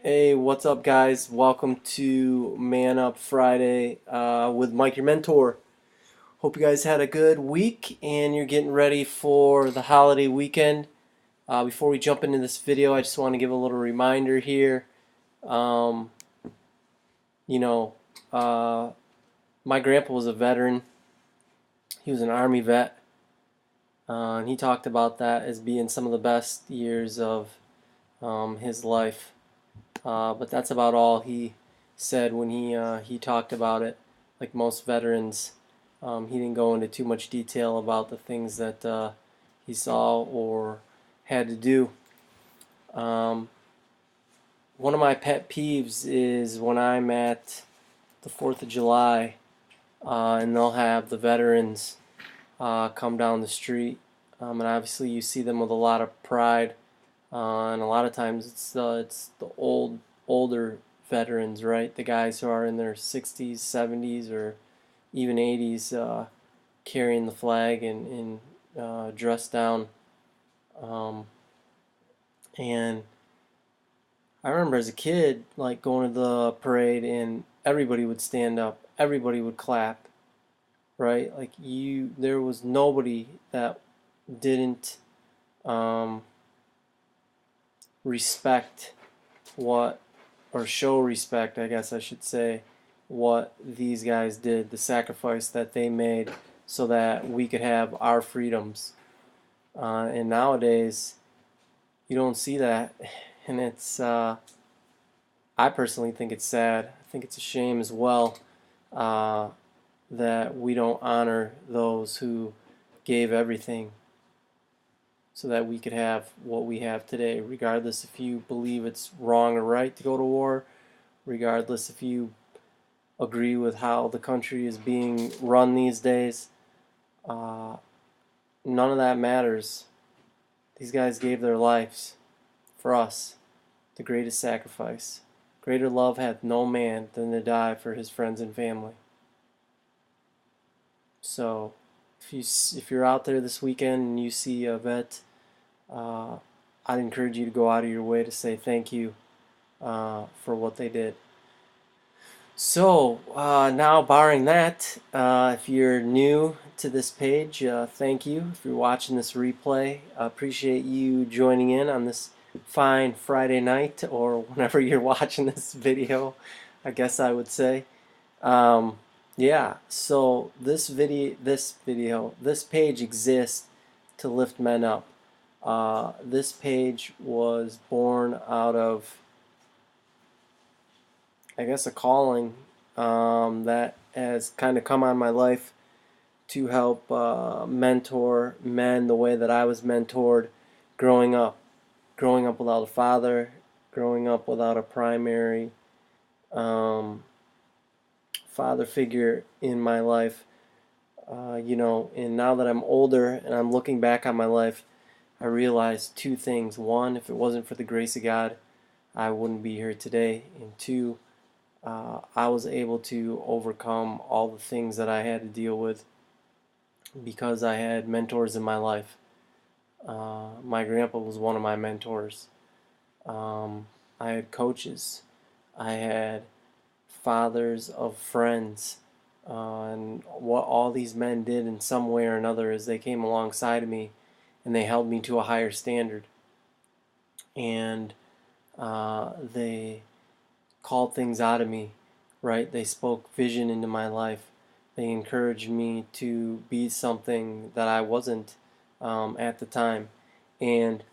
Hey, what's up, guys? Welcome to Man Up Friday with Mike, your mentor. Hope you guys had a good week and you're getting ready for the holiday weekend. Before we jump into this video, I just want to give a little reminder here. Um, you know, uh, my grandpa was a veteran, he was an Army vet, and he talked about that as being some of the best years of his life. But that's about all he said when he talked about it. Like most veterans, he didn't go into too much detail about the things that he saw or had to do. Um, One of my pet peeves is when I'm at the 4th of July and they'll have the veterans come down the street. And obviously, you see them with a lot of pride. And a lot of times it's the older veterans, right? The guys who are in their 60s, 70s, or even 80s, carrying the flag and dressed down. Um, and I remember as a kid, like going to the parade, and everybody would stand up, everybody would clap, right? Like there was nobody that didn't um, respect what or show respect, I guess I should say, what these guys did, the sacrifice that they made so that we could have our freedoms. And nowadays, you don't see that. And I personally think it's sad. I think it's a shame as well uh, that we don't honor those who gave everything so that we could have what we have today, regardless if you believe it's wrong or right to go to war, regardless if you agree with how the country is being run these days. Uh, None of that matters. These guys gave their lives for us, the greatest sacrifice. Greater love hath no man than to die for his friends and family. So, if you're out there this weekend and you see a vet, uh, I'd encourage you to go out of your way to say thank you for what they did. So, now barring that, if you're new to this page, thank you. If you're watching this replay, I appreciate you joining in on this fine Friday night or whenever you're watching this video, I guess I would say. Um, yeah, so this page exists to lift men up. This page was born out of, I guess, a calling that has kind of come on my life to help mentor men the way that I was mentored growing up. Growing up without a father, growing up without a primary um, father figure in my life. And now that I'm older and I'm looking back on my life, I realized two things. One, if it wasn't for the grace of God, I wouldn't be here today. And two, I was able to overcome all the things that I had to deal with because I had mentors in my life. My grandpa was one of my mentors. I had coaches. I had fathers of friends. And what all these men did in some way or another is they came alongside of me and they held me to a higher standard. And they called things out of me, right? They spoke vision into my life. They encouraged me to be something that I wasn't at the time. And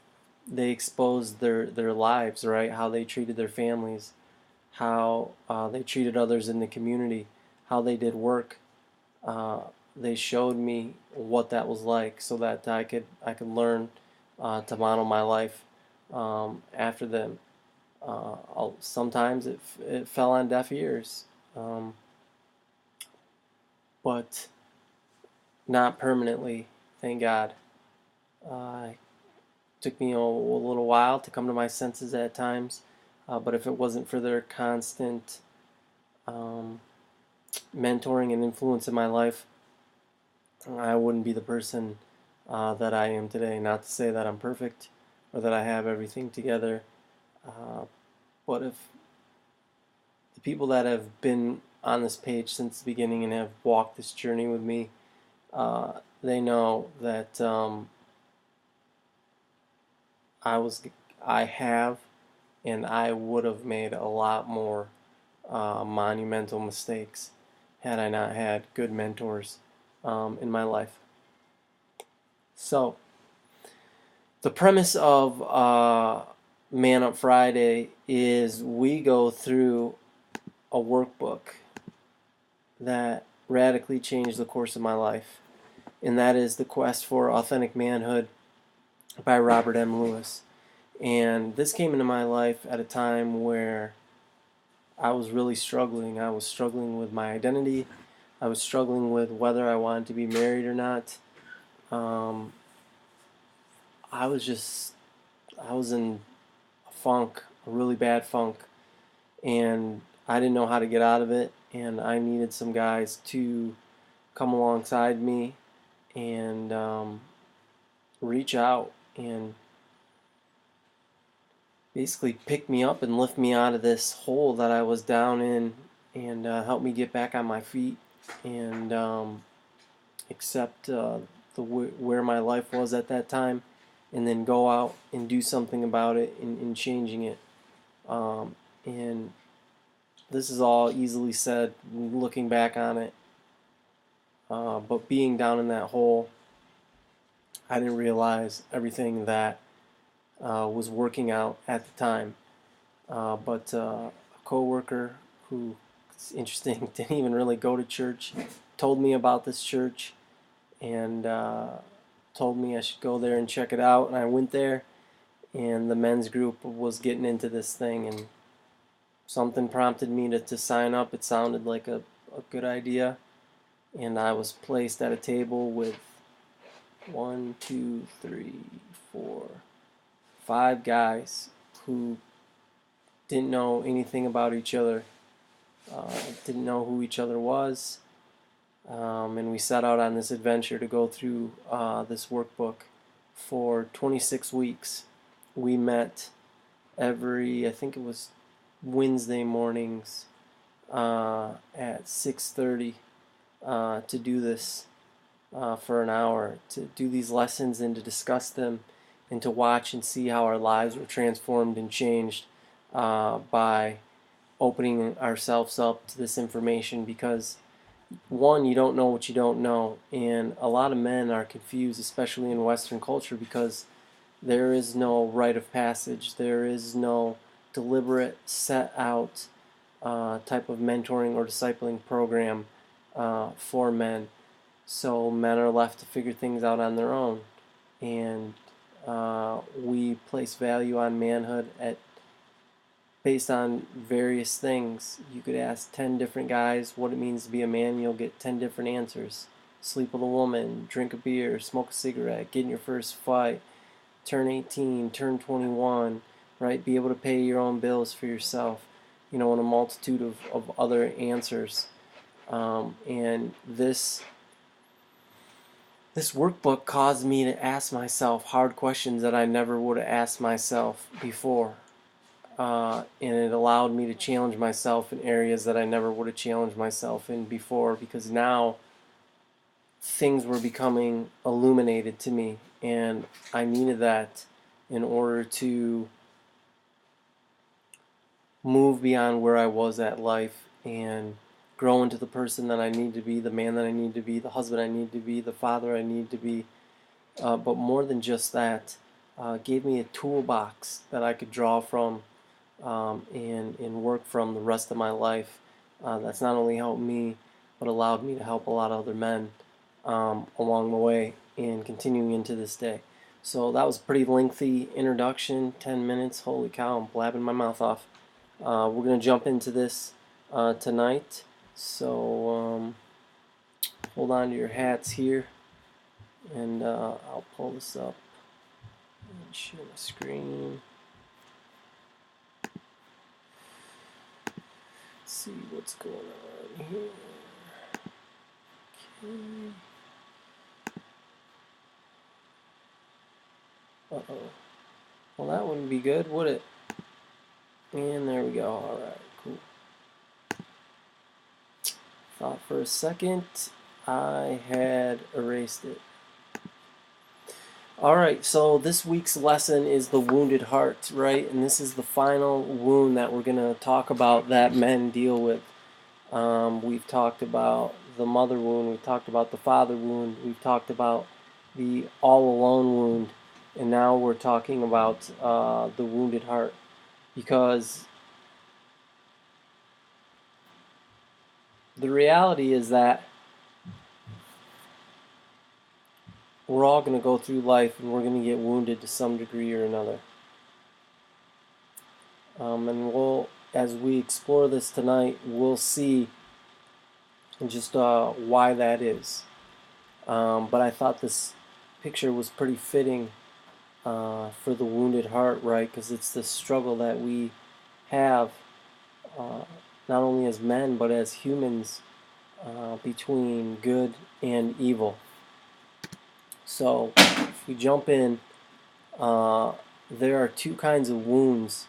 they exposed their lives, right? How they treated their families, how they treated others in the community, how they did work. Uh, they showed me what that was like, so that I could learn to model my life after them. Sometimes it fell on deaf ears, um, but not permanently, thank God. It took me a little while to come to my senses at times, but if it wasn't for their constant um, mentoring and influence in my life, I wouldn't be the person that I am today. Not to say that I'm perfect or that I have everything together, uh, But if the people that have been on this page since the beginning and have walked this journey with me, they know that I was, I have, and I would have made a lot more monumental mistakes had I not had good mentors in my life. So, the premise of Man Up Friday is we go through a workbook that radically changed the course of my life, and that is The Quest for Authentic Manhood by Robert M. Lewis. And this came into my life at a time where I was really struggling. I was struggling with my identity. I was struggling with whether I wanted to be married or not. Um, I was just, I was in a funk, a really bad funk, and I didn't know how to get out of it. And I needed some guys to come alongside me and reach out and basically pick me up and lift me out of this hole that I was down in, and help me get back on my feet and accept where my life was at that time, and then go out and do something about it in changing it. And this is all easily said looking back on it, but being down in that hole, I didn't realize everything that was working out at the time. But a coworker who, it's interesting, didn't even really go to church, told me about this church, and told me I should go there and check it out. And I went there, and the men's group was getting into this thing, and something prompted me to sign up. It sounded like a good idea, and I was placed at a table with 1, 2, 3, 4, 5 guys who didn't know anything about each other, didn't know who each other was, and we set out on this adventure to go through this workbook for 26 weeks. We met every, I think it was Wednesday mornings at 6:30 to do this for an hour, to do these lessons and to discuss them and to watch and see how our lives were transformed and changed by opening ourselves up to this information. Because one, you don't know what you don't know, and a lot of men are confused, especially in Western culture, because there is no rite of passage, there is no deliberate set out type of mentoring or discipling program for men. So men are left to figure things out on their own, and we place value on manhood based on various things. You could ask 10 different guys what it means to be a man, you'll get 10 different answers. Sleep with a woman, drink a beer, smoke a cigarette, get in your first fight, turn 18, turn 21, right? Be able to pay your own bills for yourself, and a multitude of other answers. And this workbook caused me to ask myself hard questions that I never would have asked myself before. And it allowed me to challenge myself in areas that I never would have challenged myself in before, because now things were becoming illuminated to me, and I needed that in order to move beyond where I was at life and grow into the person that I need to be, the man that I need to be, the husband I need to be, the father I need to be. But more than just that, gave me a toolbox that I could draw from and work from the rest of my life. That's not only helped me, but allowed me to help a lot of other men along the way and continuing into this day. So that was a pretty lengthy introduction, 10 minutes. Holy cow, I'm blabbing my mouth off. We're going to jump into this tonight. So hold on to your hats here, and I'll pull this up and share my screen. See what's going on here. Okay. Uh-oh. Well, that wouldn't be good, would it? And there we go. Alright, cool. Thought for a second I had erased it. Alright, so this week's lesson is the wounded heart, right? And this is the final wound that we're going to talk about that men deal with. We've talked about the mother wound, we've talked about the father wound, we've talked about the all alone wound, and now we're talking about the wounded heart. Because the reality is that we're all going to go through life and we're going to get wounded to some degree or another. And as we explore this tonight, we'll see just why that is. But I thought this picture was pretty fitting for the wounded heart, right? Because it's the struggle that we have, not only as men, but as humans, between good and evil. So, if we jump in, there are two kinds of wounds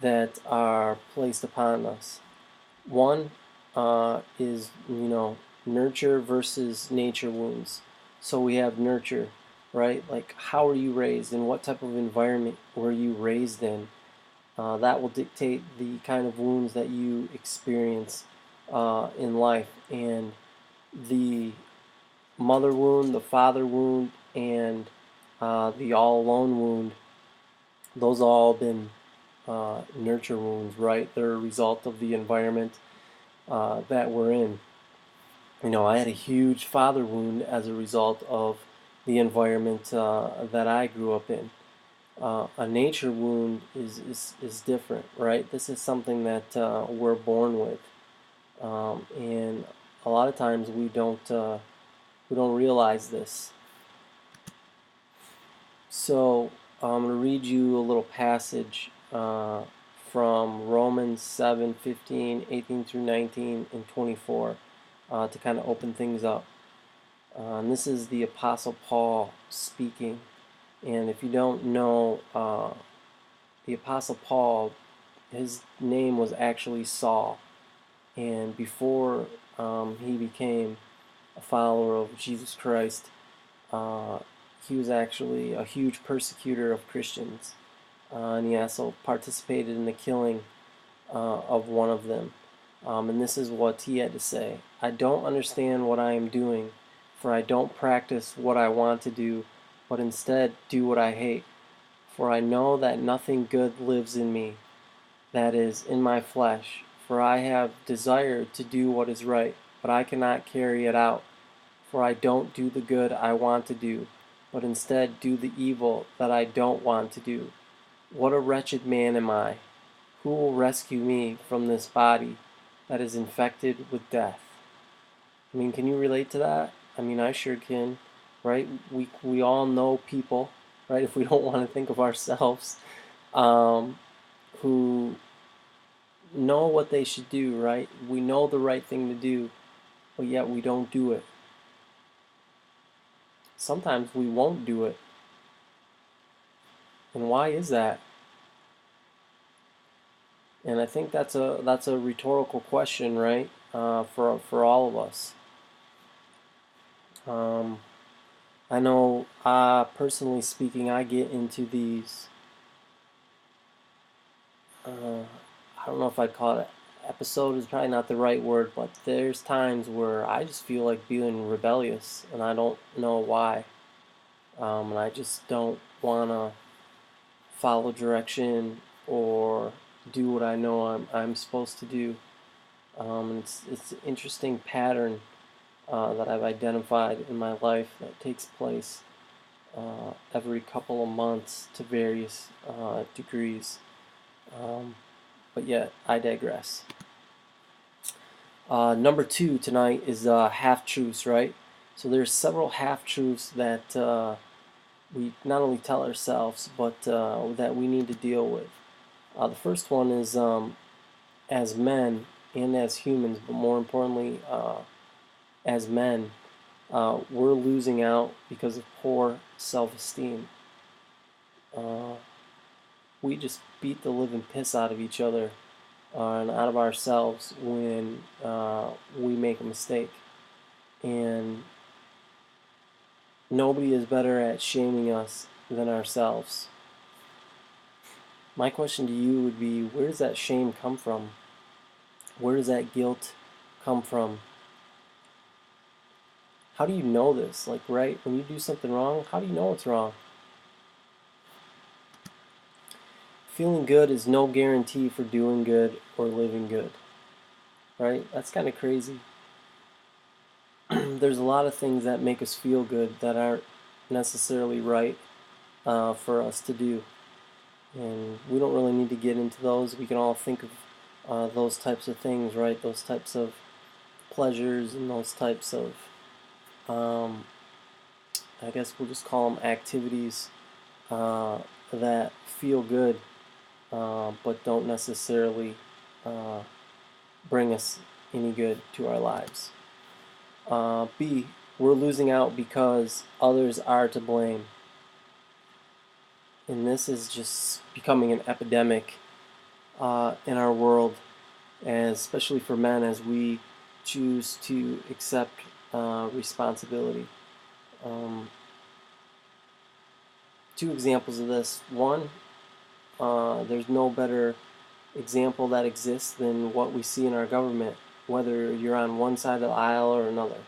that are placed upon us. One is, nurture versus nature wounds. So we have nurture, right? Like, how are you raised and what type of environment were you raised in? That will dictate the kind of wounds that you experience in life. And the mother wound, the father wound, and the all alone wound, those all been nurture wounds, right? They're a result of the environment that we're in. I had a huge father wound as a result of the environment that I grew up in. A nature wound is different, right? This is something that we're born with, and a lot of times we don't realize this. So I'm going to read you a little passage from Romans 7:15, 18 through 19, and 24 to kind of open things up. And this is the Apostle Paul speaking. And if you don't know, the Apostle Paul, his name was actually Saul. And before he became a follower of Jesus Christ, he was actually a huge persecutor of Christians. And he also participated in the killing of one of them. And this is what he had to say. I don't understand what I am doing, for I don't practice what I want to do, but instead do what I hate. For I know that nothing good lives in me, that is, in my flesh. For I have desired to do what is right, but I cannot carry it out. For I don't do the good I want to do, but instead do the evil that I don't want to do. What a wretched man am I! Who will rescue me from this body that is infected with death? I mean, can you relate to that? I mean, I sure can, right? We all know people, right? If we don't want to think of ourselves, who know what they should do, right? We know the right thing to do, but yet we don't do it. Sometimes we won't do it. And why is that? And I think that's a rhetorical question, right? For all of us. I know, personally speaking, I get into these. I don't know if I'd call it episode is probably not the right word, but there's times where I just feel like being rebellious, and I don't know why. And I just don't want to follow direction or do what I know I'm supposed to do. It's an interesting pattern that I've identified in my life that takes place every couple of months to various degrees. But yet, I digress. Number two tonight is half-truths, right? So there's several half-truths that we not only tell ourselves, but that we need to deal with. The first one is as men and as humans, but more importantly, as men, we're losing out because of poor self-esteem. we just beat the living piss out of each other and out of ourselves when we make a mistake. And nobody is better at shaming us than ourselves. My question to you would be, where does that shame come from? Where does that guilt come from? How do you know this? Like, right, when you do something wrong, how do you know it's wrong? Feeling good is no guarantee for doing good or living good. Right? That's kind of crazy. There's a lot of things that make us feel good that aren't necessarily right for us to do. And we don't really need to get into those. We can all think of those types of things, right? Those types of pleasures and those types of, I guess we'll just call them activities that feel good but don't necessarily bring us any good to our lives. B, we're losing out because others are to blame. And this is just becoming an epidemic in our world, and especially for men, as we choose to accept responsibility. Two examples of this. One, there's no better example that exists than what we see in our government, whether you're on one side of the aisle or another.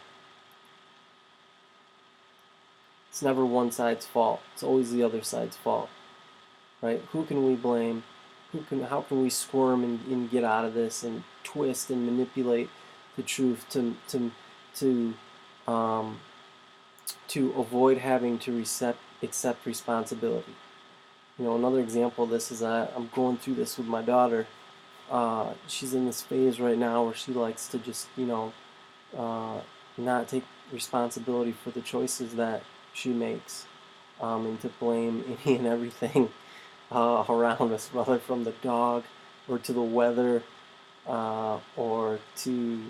It's never one side's fault. It's always the other side's fault, right? Who can we blame? How can we squirm and get out of this and twist and manipulate the truth to avoid having to accept responsibility? You know, another example of this is I'm going through this with my daughter. She's in this phase right now where she likes to just, not take responsibility for the choices that she makes, and to blame any and everything around us, whether from the dog or to the weather or to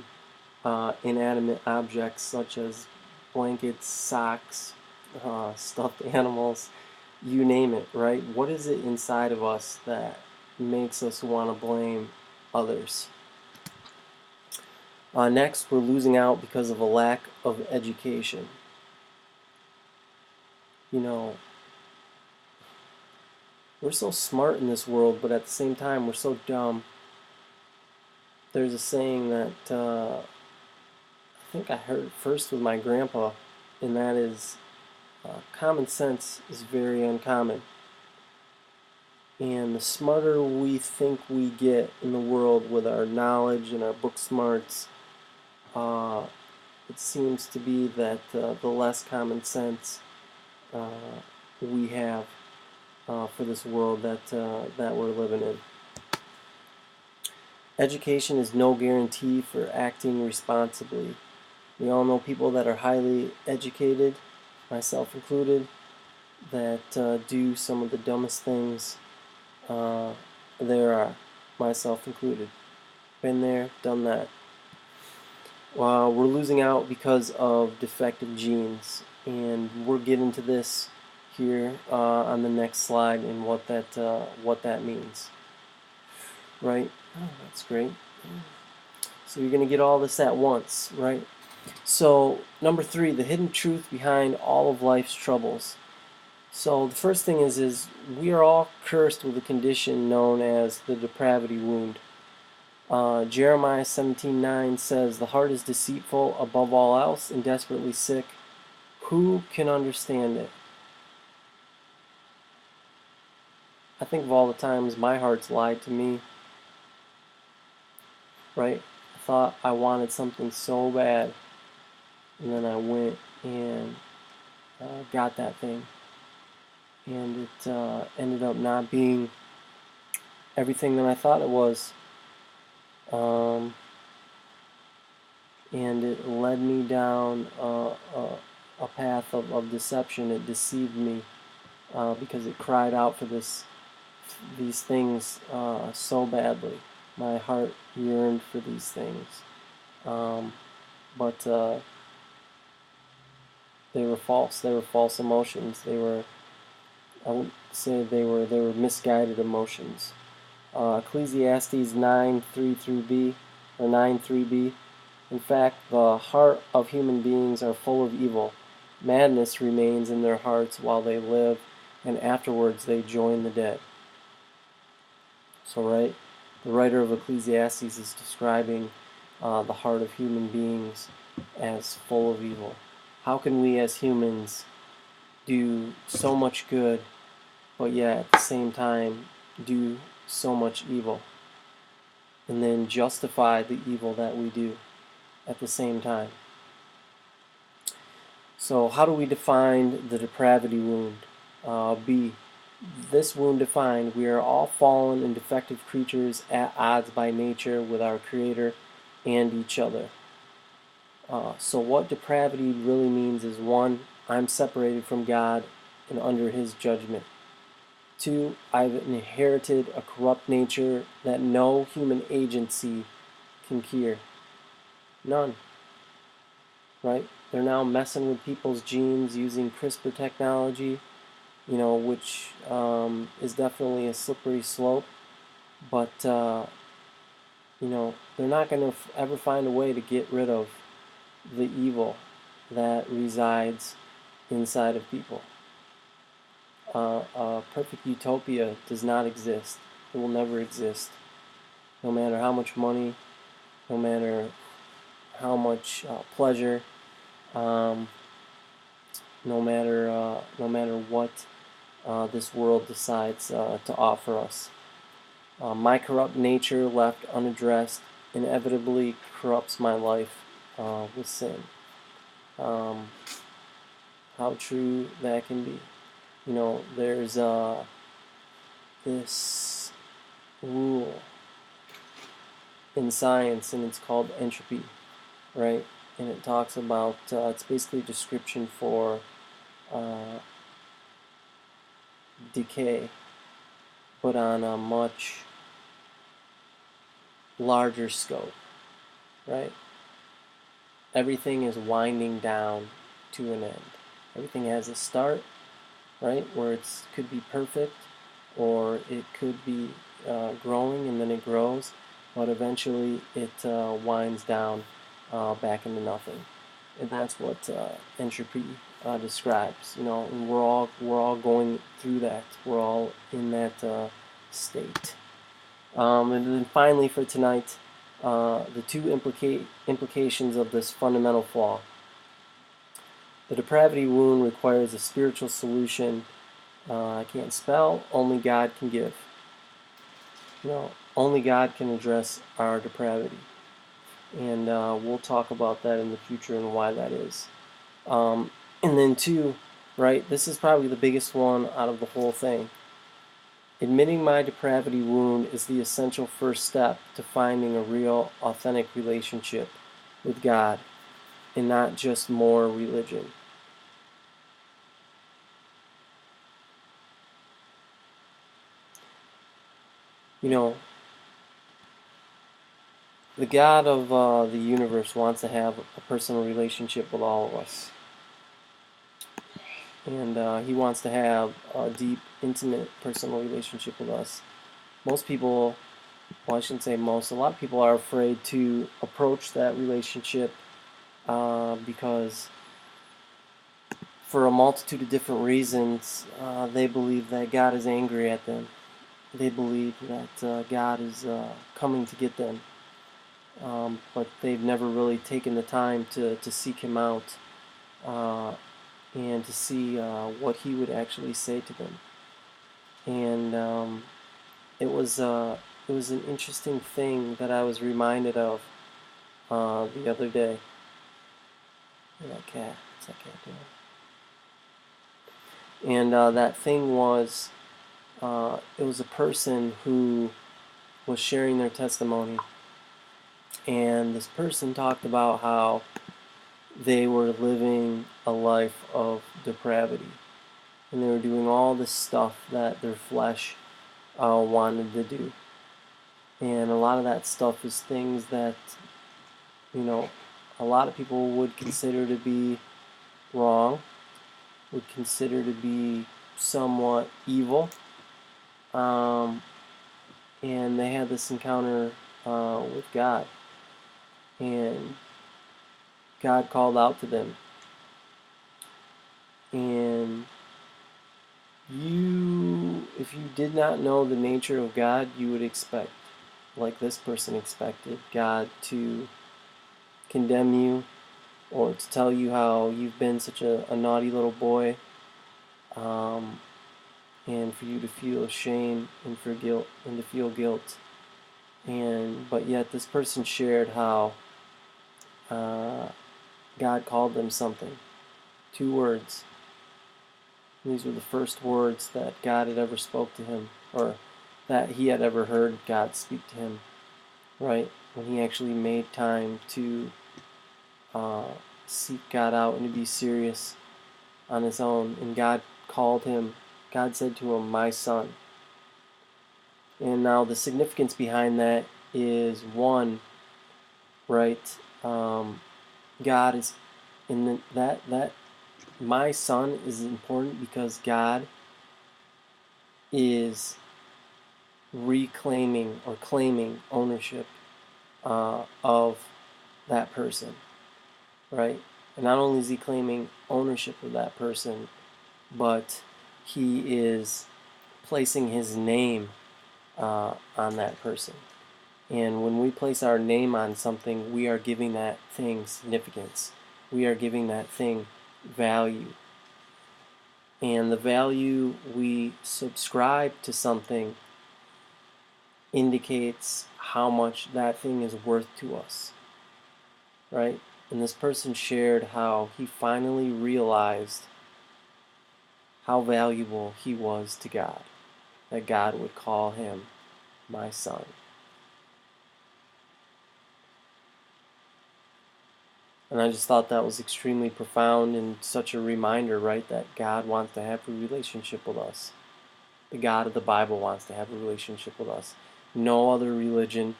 inanimate objects such as blankets, socks, stuffed animals, you name it, right? What is it inside of us that makes us want to blame others? Next, we're losing out because of a lack of education. You know, we're so smart in this world, but at the same time, we're so dumb. There's a saying that I think I heard first with my grandpa, and that is, common sense is very uncommon. And the smarter we think we get in the world with our knowledge and our book smarts, it seems to be that the less common sense we have for this world that we're living in. Education is no guarantee for acting responsibly. We all know people that are highly educated, myself included, that do some of the dumbest things there are, myself included. Been there, done that. We're losing out because of defective genes, and we'll get into this here on the next slide and what that means. Right? Oh, that's great. So you're going to get all this at once, right? So number 3, the hidden truth behind all of life's troubles. So the first thing is we are all cursed with a condition known as the depravity wound. Jeremiah 17:9 says, "The heart is deceitful above all else and desperately sick. Who can understand it?" I think of all the times my heart's lied to me. Right? I thought I wanted something so bad, and then I went and got that thing, and it ended up not being everything that I thought it was. And it led me down a path of deception. It deceived me because it cried out for these things so badly. My heart yearned for these things, but they were false. They were false emotions. They were I would say they were misguided emotions. Ecclesiastes 9:3 through B, or 9:3b. In fact, the heart of human beings are full of evil. Madness remains in their hearts while they live, and afterwards they join the dead. So, right, the writer of Ecclesiastes is describing the heart of human beings as full of evil. How can we as humans do so much good, but yet at the same time do so much evil, and then justify the evil that we do at the same time? So how do we define the depravity wound? B. This wound defined, we are all fallen and defective creatures at odds by nature with our Creator and each other. So what depravity really means is, 1, I'm separated from God and under His judgment. 2, I've inherited a corrupt nature that no human agency can cure. None. Right? They're now messing with people's genes using CRISPR technology, which is definitely a slippery slope. But, they're not going to ever find a way to get rid of the evil that resides inside of people. A perfect utopia does not exist. It will never exist. No matter how much money, no matter how much pleasure, no matter what this world decides to offer us. My corrupt nature, left unaddressed, inevitably corrupts my life with sin. How true that can be. There's this rule in science, and it's called entropy, right? And it talks about, it's basically a description for decay, but on a much larger scope, right? Everything is winding down to an end. Everything has a start, right, where it could be perfect, or it could be growing, and then it grows, but eventually it winds down back into nothing. And that's what entropy describes, and we're all going through that. We're all in that state. And then finally for tonight, the two implications of this fundamental flaw. The depravity wound requires a spiritual solution I can't spell, only God can give. Only God can address our depravity. And we'll talk about that in the future and why that is. And then 2, right, this is probably the biggest one out of the whole thing. Admitting my depravity wound is the essential first step to finding a real, authentic relationship with God, and not just more religion. The God of the universe wants to have a personal relationship with all of us. And He wants to have a deep, intimate, personal relationship with us. Most people, well, I shouldn't say most, a lot of people are afraid to approach that relationship because for a multitude of different reasons, they believe that God is angry at them. They believe that God is coming to get them. But they've never really taken the time to seek Him out and to see what He would actually say to them. And it was an interesting thing that I was reminded of the other day. That cat, what's that cat doing? And that thing was, it was a person who was sharing their testimony, and this person talked about how they were living a life of depravity, and they were doing all this stuff that their flesh wanted to do. And a lot of that stuff is things that, a lot of people would consider to be wrong, would consider to be somewhat evil. And they had this encounter with God. And God called out to them. And if you did not know the nature of God, you would expect, like this person expected, God to condemn you or to tell you how you've been such a naughty little boy, and for you to feel shame and for guilt and to feel guilt. But yet this person shared how God called them something. 2 words. These were the first words that God had ever spoke to him, or that he had ever heard God speak to him, right? When he actually made time to seek God out and to be serious on his own. And God called him, God said to him, "My son." And now the significance behind that is one, right? God is in that my son is important because God is reclaiming or claiming ownership of that person, right? And not only is he claiming ownership of that person, but he is placing his name on that person. And when we place our name on something, we are giving that thing significance. We are giving that thing value. And the value we subscribe to something indicates how much that thing is worth to us, right? And this person shared how he finally realized how valuable he was to God, that God would call him my son. And I just thought that was extremely profound and such a reminder, right, that God wants to have a relationship with us. The God of the Bible wants to have a relationship with us. No other religion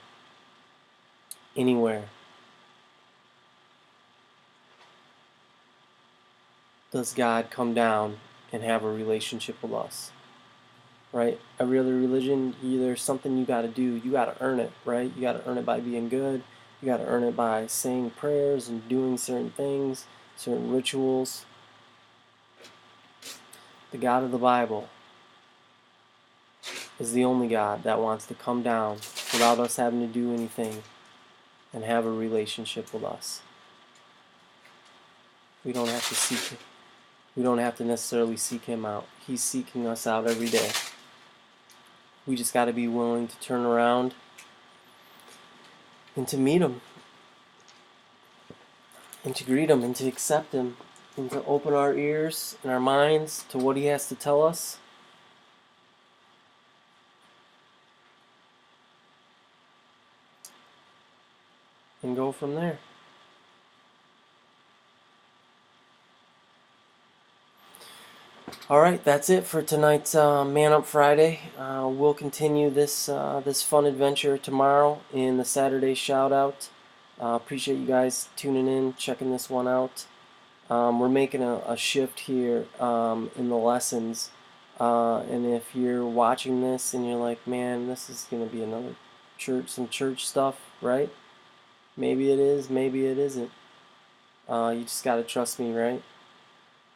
anywhere does God come down and have a relationship with us, right? Every other religion, there's something you got to do. You got to earn it, right? You got to earn it by being good. You got to earn it by saying prayers and doing certain things, certain rituals. The God of the Bible is the only God that wants to come down without us having to do anything and have a relationship with us. We don't have to seek Him. We don't have to necessarily seek Him out. He's seeking us out every day. We just got to be willing to turn around and to meet Him and to greet Him and to accept Him and to open our ears and our minds to what He has to tell us. And go from there. Alright, that's it for tonight's Man Up Friday. We'll continue this fun adventure tomorrow in the Saturday shout-out. Appreciate you guys tuning in, checking this one out. We're making a shift here in the lessons. And if you're watching this and you're like, man, this is going to be another some church stuff, right? Maybe it is, maybe it isn't. You just got to trust me, right?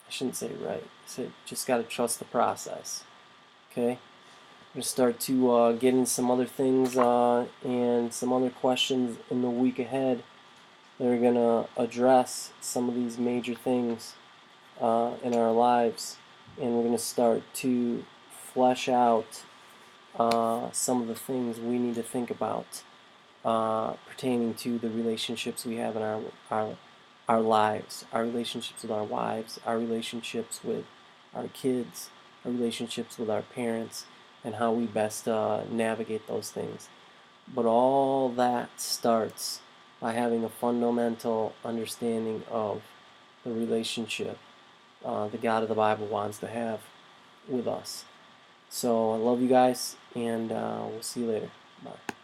I shouldn't say right. So just got to trust the process. Okay? I'm going to start to get in some other things and some other questions in the week ahead that are going to address some of these major things in our lives. And we're going to start to flesh out some of the things we need to think about pertaining to the relationships we have in our lives, our relationships with our wives, our relationships with our kids, our relationships with our parents, and how we best navigate those things. But all that starts by having a fundamental understanding of the relationship the God of the Bible wants to have with us. So I love you guys, and we'll see you later. Bye.